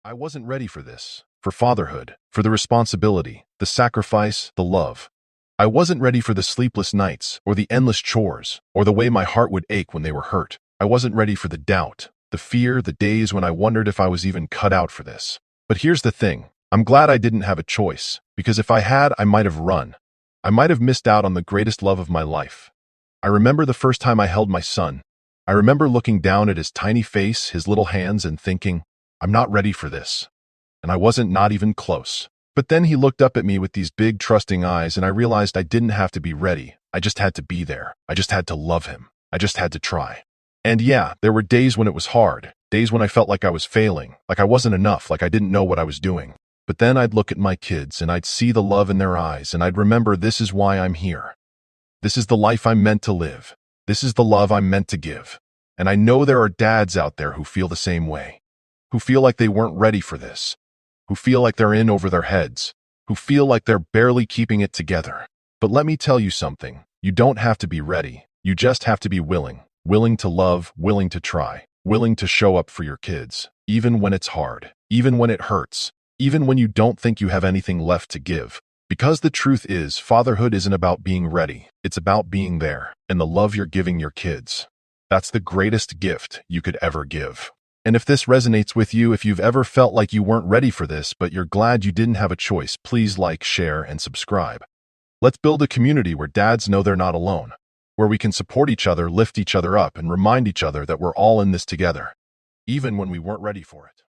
I wasn't ready for this, for fatherhood, for the responsibility, the sacrifice, the love. I wasn't ready for the sleepless nights, or the endless chores, or the way my heart would ache when they were hurt. I wasn't ready for the doubt, the fear, the days when I wondered if I was even cut out for this. But here's the thing. I'm glad I didn't have a choice, because if I had, I might have run. I might have missed out on the greatest love of my life. I remember the first time I held my son. I remember looking down at his tiny face, his little hands, and thinking, I'm not ready for this. And I wasn't, not even close. But then he looked up at me with these big, trusting eyes, and I realized I didn't have to be ready. I just had to be there. I just had to love him. I just had to try. And yeah, there were days when it was hard, days when I felt like I was failing, like I wasn't enough, like I didn't know what I was doing. But then I'd look at my kids, and I'd see the love in their eyes, and I'd remember this is why I'm here. This is the life I'm meant to live. This is the love I'm meant to give. And I know there are dads out there who feel the same way, who feel like they weren't ready for this, who feel like they're in over their heads, who feel like they're barely keeping it together. But let me tell you something. You don't have to be ready. You just have to be willing. Willing to love, willing to try, willing to show up for your kids, even when it's hard, even when it hurts, even when you don't think you have anything left to give. Because the truth is, fatherhood isn't about being ready. It's about being there and the love you're giving your kids. That's the greatest gift you could ever give. And if this resonates with you, if you've ever felt like you weren't ready for this, but you're glad you didn't have a choice, please like, share, and subscribe. Let's build a community where dads know they're not alone, where we can support each other, lift each other up, and remind each other that we're all in this together, even when we weren't ready for it.